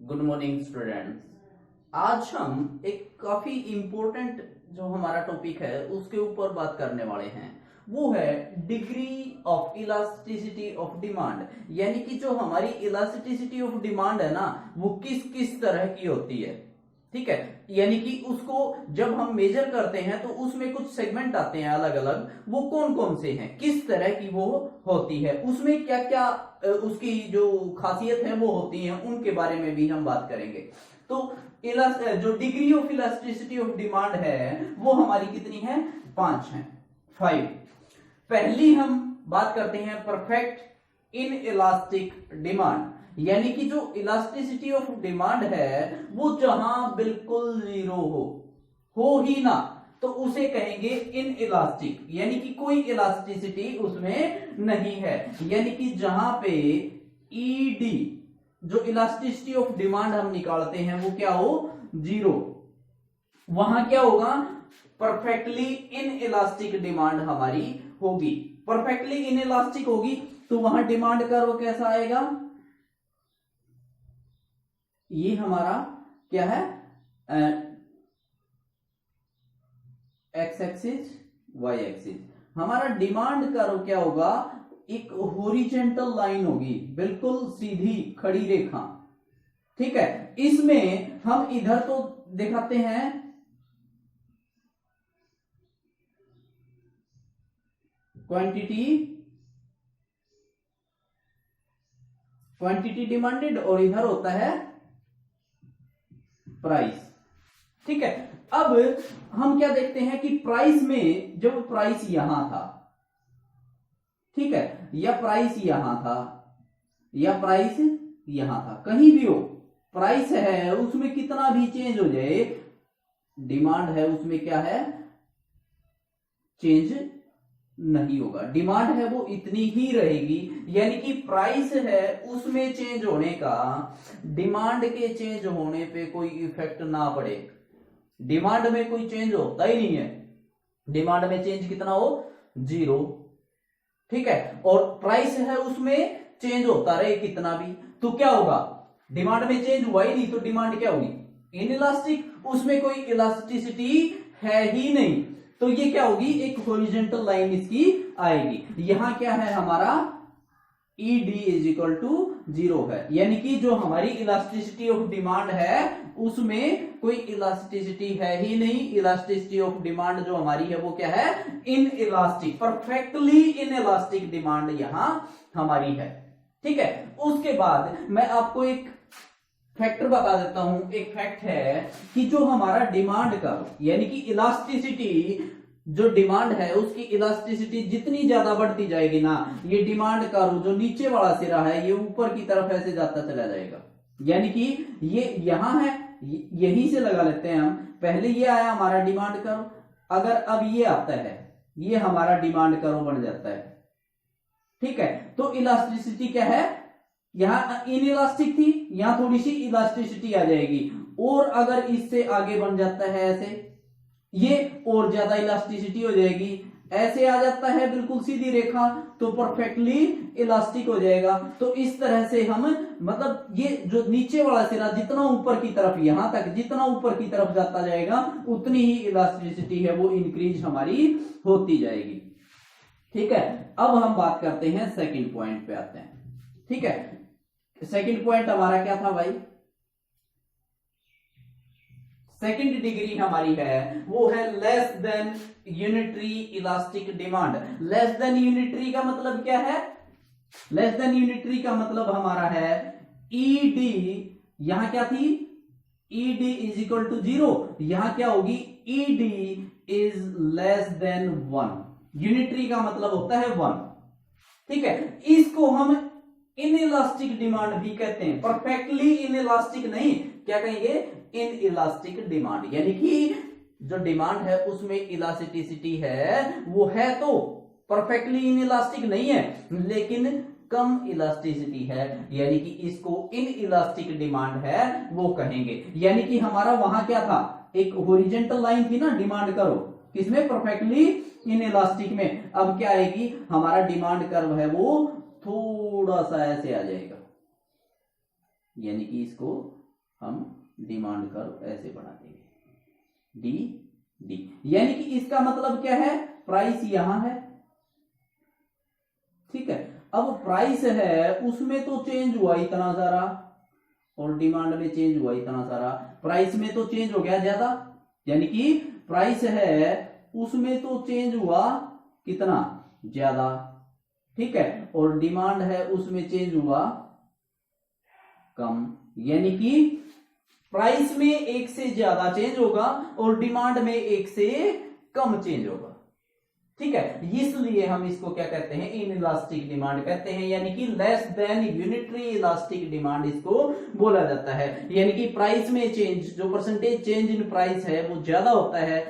Good morning students. आज हम एक काफी इंपॉर्टेंट जो हमारा टॉपिक है उसके ऊपर बात करने वाले हैं। वो है degree of elasticity of demand, यानी कि जो हमारी इलास्टिसिटी ऑफ डिमांड है ना, वो किस किस तरह की होती है। ठीक है, यानी कि उसको जब हम मेजर करते हैं तो उसमें कुछ सेगमेंट आते हैं अलग अलग, वो कौन कौन से हैं, किस तरह की वो होती है, उसमें क्या क्या उसकी जो खासियत है वो होती है, उनके बारे में भी हम बात करेंगे। तो जो degree of elasticity of demand है वो हमारी कितनी है? 5 है, 5। पहली हम बात करते हैं परफेक्ट इन इलास्टिक डिमांड, यानी कि जो इलास्टिसिटी ऑफ डिमांड है वो जहां बिल्कुल जीरो हो ही ना, तो उसे कहेंगे इन इलास्टिक, यानी कि कोई इलास्टिसिटी उसमें नहीं है, यानी कि जहां पे ईडी जो इलास्टिसिटी ऑफ डिमांड हम निकालते हैं वो क्या हो? जीरो। वहां क्या होगा? परफेक्टली इन इलास्टिक डिमांड हमारी होगी। परफेक्टली इन इलास्टिक होगी तो वहां डिमांड कर्व कैसा आएगा? ये हमारा क्या है? X axis, y axis. हमारा डिमांड कर्व क्या होगा? एक हॉरिजॉन्टल लाइन होगी, बिल्कुल सीधी खड़ी रेखा। ठीक है, इसमें हम इधर तो दिखाते हैं क्वांटिटी डिमांडेड और इधर होता है प्राइस। ठीक है, अब हम क्या देखते हैं कि प्राइस में जब प्राइस यहां था, ठीक है, या प्राइस यहां था या प्राइस यहां था, कहीं भी हो प्राइस है, उसमें कितना भी चेंज हो जाए, डिमांड है उसमें क्या है? चेंज नहीं होगा। डिमांड है वो इतनी ही रहेगी, यानी कि प्राइस है उसमें चेंज होने का डिमांड के चेंज होने पे कोई इफेक्ट ना पड़े। डिमांड में कोई चेंज होता ही नहीं है, डिमांड में चेंज कितना हो? जीरो। ठीक है, और प्राइस है उसमें चेंज होता रहे कितना भी, तो क्या होगा? डिमांड में चेंज हुआ ही नहीं तो डिमांड क्या होगी? इनइलास्टिक। उसमें कोई इलास्टिसिटी है ही नहीं, तो ये क्या होगी? एक हॉरिजॉन्टल लाइन इसकी आएगी। यहां क्या है हमारा? ED इज इक्वल टू 0 है, यानी कि जो हमारी इलास्टिसिटी ऑफ डिमांड है उसमें कोई इलास्टिसिटी है ही नहीं। इलास्टिसिटी ऑफ डिमांड जो हमारी है वो क्या है? In elastic, perfectly in elastic demand यहां हमारी है। ठीक है, उसके बाद मैं आपको एक फैक्टर बता देता हूं। एक फैक्ट है कि जो हमारा डिमांड का यानी कि इलास्टिसिटी, जो डिमांड है उसकी इलास्टिसिटी जितनी ज्यादा बढ़ती जाएगी ना, ये डिमांड का जो नीचे वाला सिरा है ये ऊपर की तरफ ऐसे जाता चला जाएगा। यानी कि ये यहां है, यहीं से लगा लेते हैं हम। पहले ये आया हमारा डिमांड कर्व, अगर अब ये आता है, ये हमारा डिमांड कर्व बन जाता है। ठीक है, तो इलास्टिसिटी क्या है? यहां इनइलास्टिक थी, यहां थोड़ी सी इलास्टिसिटी आ जाएगी, और अगर इससे आगे बन जाता है ऐसे, ये और ज्यादा इलास्टिसिटी हो जाएगी। ऐसे आ जाता है बिल्कुल सीधी रेखा तो परफेक्टली इलास्टिक हो जाएगा। तो इस तरह से हम, मतलब ये जो नीचे वाला सिरा जितना ऊपर की तरफ, यहां तक जितना ऊपर की तरफ जाता जाएगा उतनी ही इलास्टिसिटी है वो इंक्रीज हमारी होती जाएगी। ठीक है, अब हम बात करते हैं सेकंड पॉइंट पे आते हैं। ठीक है, सेकंड पॉइंट हमारा क्या था भाई? सेकंड डिग्री हमारी है वो है less than unitary elastic demand. Less than unitary का मतलब क्या है? लेस देन यूनिटरी का मतलब हमारा है ईडी, यहां क्या थी? ईडी इज इक्वल टू 0, यहां क्या होगी? ED is less than 1। Unitary का मतलब होता है 1। ठीक है, इसको हम इनइलास्टिक डिमांड भी कहते हैं। परफेक्टली इनइलास्टिक नहीं, क्या कहेंगे? इन इलास्टिक डिमांड, यानी कि जो डिमांड है उसमें इलास्टिसिटी है, वो है तो परफेक्टली इन इलास्टिक नहीं है, लेकिन कम इलास्टिसिटी है, यानी कि इसको इन इलास्टिक डिमांड है वो कहेंगे। यानी कि हमारा वहां क्या था? एक हॉरिजॉन्टल लाइन थी ना डिमांड कर्व, किसमें? परफेक्टली इन इलास्टिक में। अब क्या आएगी? हमारा डिमांड कर्व है वो थोड़ा सा ऐसे आ जाएगा, यानी कि इसको हम डिमांड कर्व ऐसे बना देंगे डी डी, यानी कि इसका मतलब क्या है, प्राइस यहां है, ठीक है। अब प्राइस है उसमें तो चेंज हुआ इतना सारा और डिमांड में चेंज हुआ इतना सारा, प्राइस में तो चेंज हो गया ज्यादा, यानी कि प्राइस है उसमें तो चेंज हुआ कितना ज्यादा, ठीक है, और डिमांड है उसमें चेंज हुआ कम, यानी कि प्राइस में एक से ज्यादा चेंज होगा और डिमांड में एक से कम चेंज होगा, ठीक है। इसलिए हम इसको क्या कहते हैं, इनइलास्टिक डिमांड कहते हैं, यानी कि less than unitary elastic demand इसको बोला जाता है, यानी कि प्राइस में चेंज, जो परसेंटेज चेंज इन प्राइस है वो ज्यादा होता है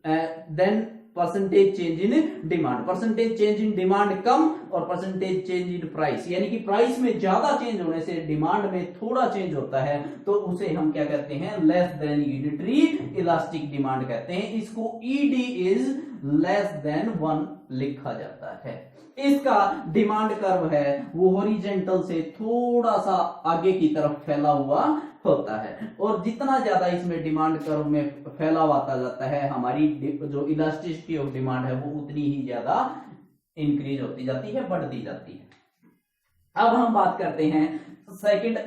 than percentage change in demand, percentage change in demand कम और परसेंटेज चेंज इन प्राइस, यानी कि प्राइस में ज्यादा चेंज होने से डिमांड में थोड़ा चेंज होता है, तो उसे हम क्या कहते हैं, less than unitary elastic demand कहते हैं। इसको ईडी इज लेस देन 1 लिखा जाता है। इसका डिमांड कर्व है वो हॉरिजॉन्टल से थोड़ा सा आगे की तरफ फैला हुआ होता है, और जितना ज्यादा इसमें डिमांड कर्व में फैलाव आता जाता है, हमारी जो इलास्टिसिटी ऑफ डिमांड है वो उतनी ही ज्यादा इंक्रीज होती जाती है, बढ़ती जाती है। अब हम बात करते हैं सेकंड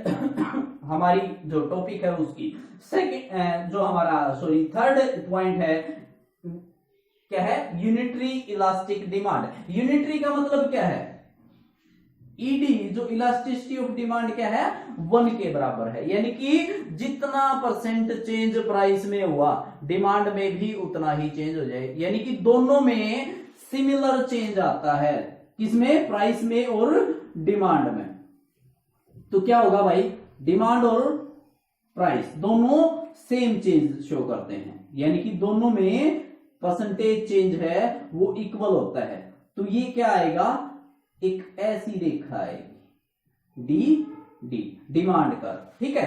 हमारी जो टॉपिक है उसकी, सेकंड जो हमारा थर्ड पॉइंट है, क्या है, यूनिटरी इलास्टिक डिमांड। यूनिटरी का मतलब क्या है, ईडी जो इलास्टिसिटी ऑफ डिमांड क्या है, 1 के बराबर है, यानी कि जितना परसेंट चेंज प्राइस में हुआ डिमांड में भी उतना ही चेंज हो जाए, यानी कि दोनों में सिमिलर चेंज आता है, किसमें, प्राइस में और डिमांड में। तो क्या होगा भाई, डिमांड और प्राइस दोनों सेम चेंज शो करते हैं, यानी कि दोनों में परसेंटेज चेंज है वो इक्वल होता है, तो ये क्या आएगा, एक ऐसी रेखा आएगी डी डी, डिमांड कर्व, ठीक है।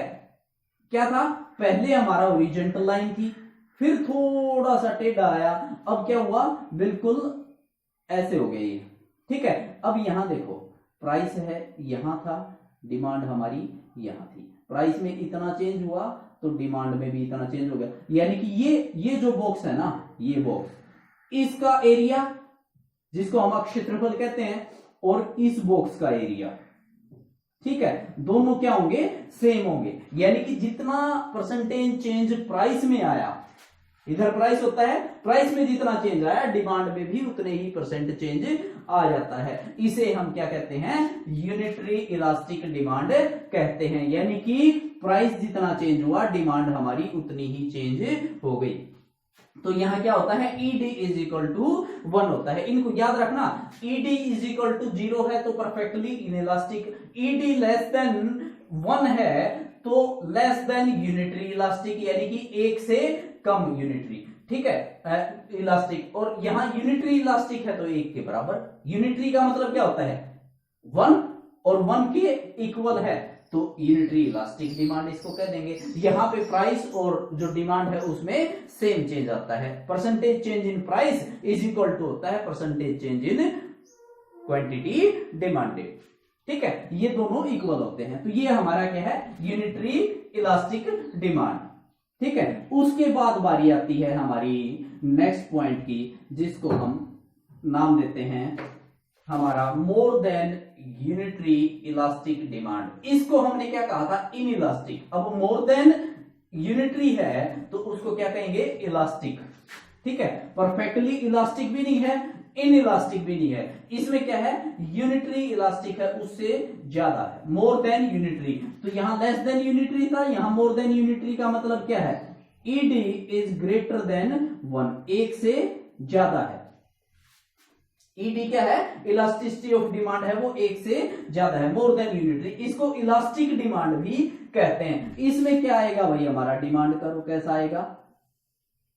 क्या था, पहले हमारा हॉरिजॉन्टल लाइन थी, फिर थोड़ा सा टेढ़ा आया, अब क्या हुआ, बिल्कुल ऐसे हो गई, ठीक है। अब यहां देखो, प्राइस है यहां था, डिमांड हमारी यहां थी, प्राइस में इतना चेंज हुआ तो डिमांड में भी इतना चेंज हो गया, यानी कि ये जो बॉक्स है ना, ये बॉक्स, इसका एरिया जिसको हम क्षेत्रफल कहते हैं, और इस बॉक्स का एरिया, ठीक है, दोनों क्या होंगे, सेम होंगे, यानी कि जितना परसेंटेज चेंज प्राइस में आया, इधर प्राइस होता है, प्राइस में जितना चेंज आया डिमांड में भी उतने ही परसेंट चेंज आ जाता है। इसे हम क्या कहते हैं, यूनिटरी इलास्टिक डिमांड कहते हैं, यानी कि प्राइस जितना चेंज हुआ डिमांड हमारी उतनी ही चेंज हो गई। तो यहां क्या होता है, ईडी इज इक्वल टू 1 होता है, इनको याद रखना, ईडी इज इक्वल टू 0 है तो perfectly inelastic, ED less than 1 है तो लेस देन यूनिटरी इलास्टिक, यानी कि 1 से कम यूनिटरी, ठीक है, इलास्टिक, और यहां यूनिटरी इलास्टिक है तो 1 के बराबर। यूनिटरी का मतलब क्या होता है, 1 और 1 के इक्वल है तो यूनिटरी इलास्टिक डिमांड इसको कह देंगे। यहां पे प्राइस और जो डिमांड है उसमें सेम चेंज आता है, percentage change in price is equal to होता है percentage change in quantity demanded, ठीक है, ये दोनों इक्वल होते हैं, तो ये हमारा क्या है, यूनिटरी इलास्टिक डिमांड, ठीक है। उसके बाद बारी आती है हमारी नेक्स्ट पॉइंट की, जिसको हम नाम देते हैं हमारा more than unitary elastic demand. इसको हमने क्या कहा था, इनइलास्टिक, अब मोर देन यूनिटरी है तो उसको क्या कहेंगे, इलास्टिक, ठीक है, परफेक्टली इलास्टिक भी नहीं है, इनइलास्टिक भी नहीं है, इसमें क्या है, यूनिटरी इलास्टिक है, उससे ज्यादा है, मोर देन यूनिटरी, तो यहां लेस देन यूनिटरी था, यहां मोर देन यूनिटरी का मतलब क्या है, ईडी इज ग्रेटर देन 1, 1 से ज्यादा है, ईडी क्या है, इलास्टिसिटी ऑफ डिमांड है वो 1 से ज्यादा है, मोर देन यूनिटरी, इसको इलास्टिक डिमांड भी कहते हैं। इसमें क्या आएगा भाई, हमारा डिमांड कर्व कैसा आएगा,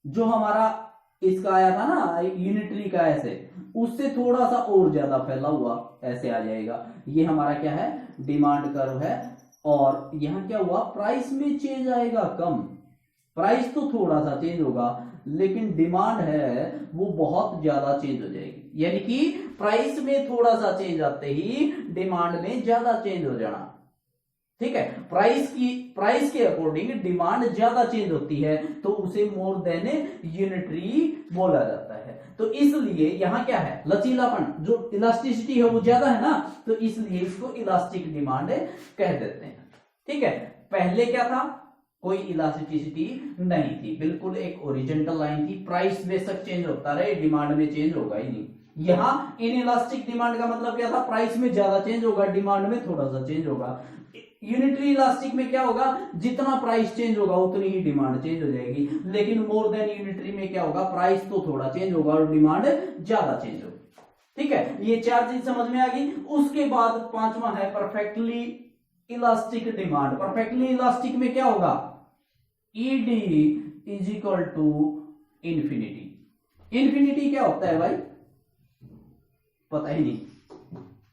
जो हमारा इसका आया था ना यूनिटरी का ऐसे, उससे थोड़ा सा और ज्यादा फैला हुआ ऐसे आ जाएगा, ये हमारा क्या है, डिमांड कर्व है, और यहां क्या हुआ, प्राइस में चेंज आएगा कम, प्राइस तो थोड़ा सा चेंज होगा लेकिन डिमांड है वो बहुत ज्यादा चेंज हो जाएगी, यानी कि प्राइस में थोड़ा सा चेंज आते ही डिमांड में ज्यादा चेंज हो जाना, ठीक है, प्राइस के अकॉर्डिंग डिमांड ज्यादा चेंज होती है तो उसे मोर देन यूनिटरी बोला जाता है। तो इसलिए यहां क्या है, लचीलापन, जो इलास्टिसिटी है वो ज्यादा है ना, तो इसलिए इसको इलास्टिक डिमांड कह देते हैं। ठीक है, पहले क्या था, कोई इलास्टिसिटी नहीं थी, बिल्कुल एक ओरिजेंटल लाइन थी, प्राइस बेशक चेंज होता रहे डिमांड में चेंज होगा ही नहीं। यहां इनइलास्टिक डिमांड का मतलब क्या था, प्राइस में ज्यादा चेंज होगा, डिमांड में थोड़ा सा चेंज होगा। यूनिटरी इलास्टिक में क्या होगा, जितना प्राइस चेंज होगा उतनी ही डिमांड चेंज हो जाएगी। लेकिन मोर देन यूनिटरी में क्या होगा, प्राइस तो थोड़ा चेंज होगा और डिमांड ज्यादा चेंज होगी। ठीक है, ये चार चीज समझ में आ गई। उसके बाद पांचवा है perfectly elastic demand. Perfectly elastic में क्या होगा, ED is equal to infinity. Infinity क्या होता है भाई, पता ही नहीं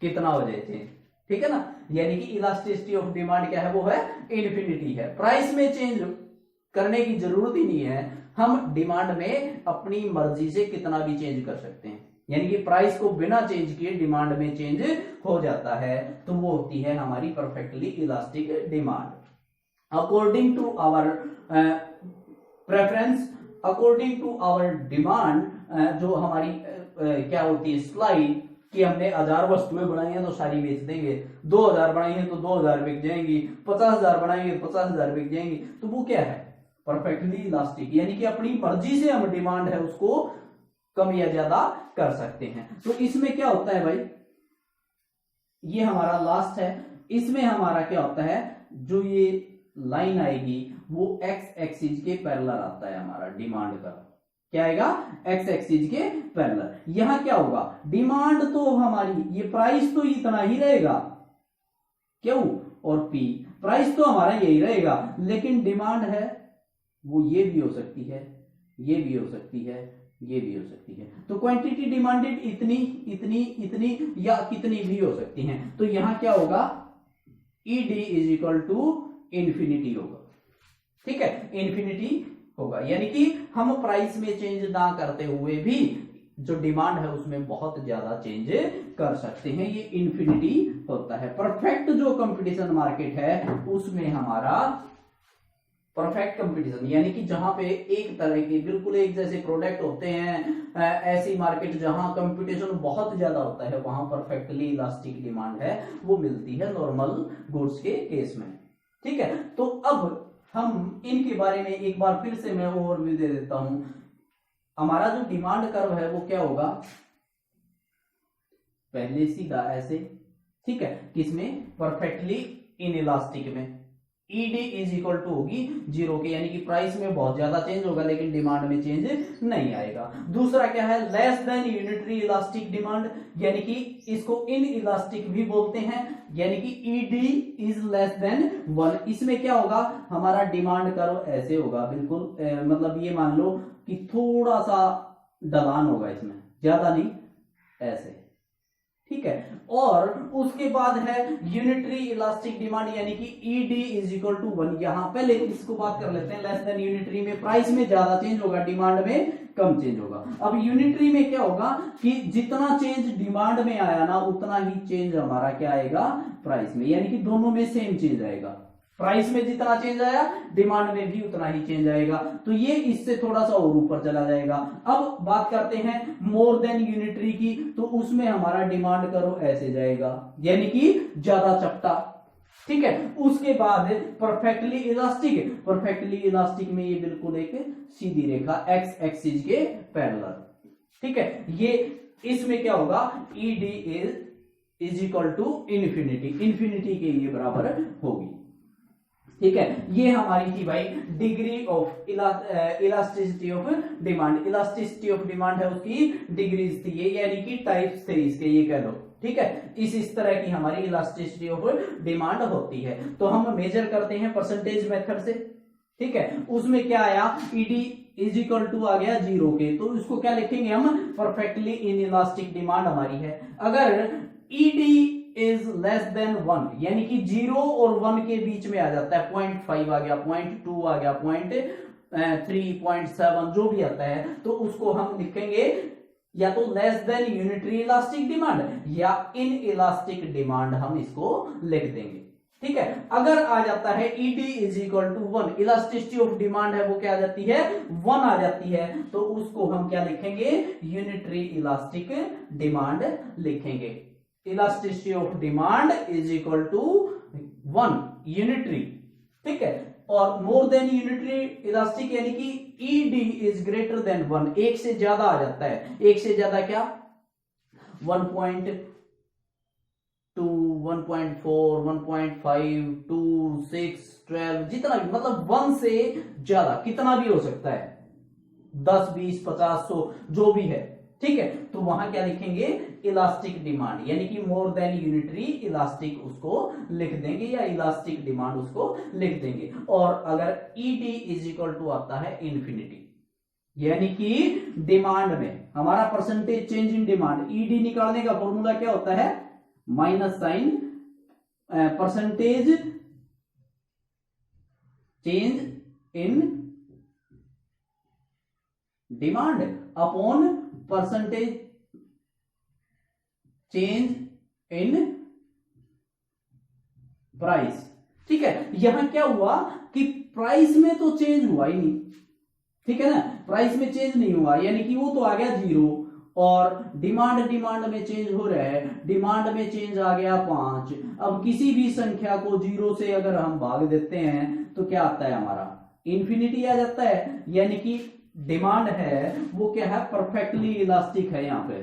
कितना हो जाए चेंज। ठीक है ना, यानी कि इलास्टिसिटी ऑफ डिमांड क्या है, वो है इंफिनिटी है। प्राइस में चेंज करने की जरूरत ही नहीं है, हम डिमांड में अपनी मर्जी से कितना भी चेंज कर सकते हैं, यानी कि प्राइस को बिना चेंज किए डिमांड में चेंज हो जाता है, तो वो होती है हमारी perfectly elastic demand. According to our preference, according to our demand, जो हमारी क्या होती है स्लाइड, कि हमने 1000 वस्तुएं बनाई हैं तो सारी बेच देंगे, 2000 बनाई हैं तो 2000 बिक जाएंगी, 50,000 बनाएंगे तो 50,000 बिक जाएंगी, तो वो क्या है, परफेक्टली इलास्टिक, यानी कि अपनी मर्जी से हम डिमांड है उसको कम या ज्यादा कर सकते हैं। तो इसमें क्या होता है भाई, ये हमारा लास्ट है, इसमें हमारा क्या होता है, जो ये लाइन आएगी वो एक्स एक्सिस के पैरेलल आता है हमारा डिमांड का, क्या आएगा, एक्स एक्सिस के पैरेलल। यहां क्या होगा, डिमांड तो हमारी, ये प्राइस तो इतना ही रहेगा, क्यों, और पी, प्राइस तो हमारा यही रहेगा, लेकिन डिमांड है वो ये भी हो सकती है, ये भी हो सकती है, ये भी हो सकती है। तो क्वांटिटी डिमांडेड इतनी इतनी इतनी या कितनी भी हो सकती हैं। तो यहां क्या होगा, ED is equal to infinity होगा। ठीक है, इंफिनिटी होगा, यानी कि हम प्राइस में चेंज ना करते हुए भी जो डिमांड है उसमें बहुत ज्यादा चेंज कर सकते हैं, ये इंफिनिटी होता है। परफेक्ट जो कंपटीशन मार्केट है उसमें हमारा परफेक्ट कंपटीशन, यानी कि जहां पे एक तरह के बिल्कुल एक जैसे प्रोडक्ट होते हैं, ऐसी मार्केट जहां कंपटीशन बहुत ज्यादा होता है, वहां परफेक्टली इलास्टिक डिमांड है वो मिलती है नॉर्मल गुड्स के केस में। ठीक है, तो अब हम इनके बारे में एक बार फिर से मैं ओवरव्यू दे देता हूं। हमारा जो डिमांड कर्व है वो क्या होगा, पहले सीधा ऐसे, ठीक है, किसमें, परफेक्टली इनइलास्टिक में ईडी इज इक्वल टू होगी 0 के, यानी कि प्राइस में बहुत ज्यादा चेंज होगा लेकिन डिमांड में चेंज नहीं आएगा। दूसरा क्या है, less than unitary elastic demand, यानी कि इसको इन इलास्टिक भी बोलते हैं, यानी कि ईडी इज लेस देन 1। इसमें क्या होगा, हमारा डिमांड कर्व ऐसे होगा बिल्कुल, मतलब ये मान लो कि थोड़ा सा ढलान होगा इसमें, ज्यादा नहीं, ऐसे। ठीक है, और उसके बाद है यूनिटरी इलास्टिक डिमांड, यानी कि ईडी इज इक्वल टू 1। यहां पहले इसको बात कर लेते हैं, लेस देन यूनिटरी में प्राइस में ज्यादा चेंज होगा, डिमांड में कम चेंज होगा। अब यूनिटरी में क्या होगा कि जितना चेंज डिमांड में आया ना उतना ही चेंज हमारा क्या आएगा, प्राइस में, यानी कि दोनों में सेम चेंज आएगा, प्राइस में जितना चेंज आया डिमांड में भी उतना ही चेंज आएगा, तो ये इससे थोड़ा सा और ऊपर चला जाएगा। अब बात करते हैं मोर देन यूनिटरी की, तो उसमें हमारा डिमांड करो ऐसे जाएगा, यानी कि ज्यादा चपटा। ठीक है, उसके बाद परफेक्टली इलास्टिक, परफेक्टली इलास्टिक में ये बिल्कुल एक सीधी रेखा एक्स एक्सिस के पैरेलल। ठीक है, ये इसमें क्या होगा, ED is equal to infinity, infinity के लिए बराबर होगी। ठीक है, ये हमारी थी भाई degree of elasticity of demand. Elasticity of demand है उसकी डिग्रीज थी ये, यानी कि टाइप्स थे इसके, ये कह दो। ठीक है, इस तरह की हमारी इलास्टिसिटी ऑफ डिमांड होती है। तो हम मेजर करते हैं परसेंटेज मेथड से। ठीक है, उसमें क्या आया, ईडी इज इक्वल टू आ गया 0 के, तो इसको क्या लिखेंगे हम, परफेक्टली इन इलास्टिक डिमांड हमारी है। अगर ईडी इज लेस देन 1, यानी कि 0 और 1 के बीच में आ जाता है, 0.5 आ गया, 0.2 आ गया, 0.3, 0.7 जो भी आता है, तो उसको हम लिखेंगे या तो less than unitary elastic demand या इन इलास्टिक डिमांड, हम इसको लिख देंगे। ठीक है। अगर आ जाता है ED is equal to 1, elasticity of demand है वो क्या आ जाती है 1 आ जाती है, तो उसको हम क्या लिखेंगे यूनिटरी इलास्टिक डिमांड लिखेंगे। Elasticity of demand is equal to 1 unitary, ठीक है। और मोर देन यूनिटरी इलास्टिक यानी कि ईडी इज ग्रेटर देन 1, एक से ज्यादा आ जाता है। एक से ज्यादा क्या 1.2, 1.4, 1.5, 2, 6, 12, जितना भी, मतलब 1 से ज्यादा कितना भी हो सकता है, 10, 20, 50, 100 जो भी है, ठीक है। तो वहां क्या लिखेंगे इलास्टिक डिमांड, यानी कि मोर देन यूनिटरी इलास्टिक उसको लिख देंगे, या इलास्टिक डिमांड उसको लिख देंगे। और अगर ईडी इज इक्वल टू आता है इन्फिनिटी, यानी कि डिमांड में हमारा percentage change in demand, ED निकालने का फॉर्मूला क्या होता है minus sign percentage change in demand upon percentage change in price, ठीक है। यहां क्या हुआ कि प्राइस में तो चेंज हुआ ही नहीं, ठीक है ना, प्राइस में चेंज नहीं हुआ, यानी कि वो तो आ गया 0, और डिमांड में चेंज हो रहा है, डिमांड में चेंज आ गया 5। अब किसी भी संख्या को 0 से अगर हम भाग देते हैं तो क्या आता है हमारा इंफिनिटी आ जाता है, यानी कि डिमांड है वो क्या है परफेक्टली इलास्टिक है यहाँ पे,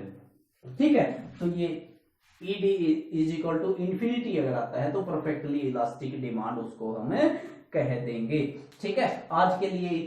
ठीक है। तो ये ED is equal to infinity अगर आता है तो परफेक्टली इलास्टिक डिमांड उसको हम कह देंगे, ठीक है। आज के लिए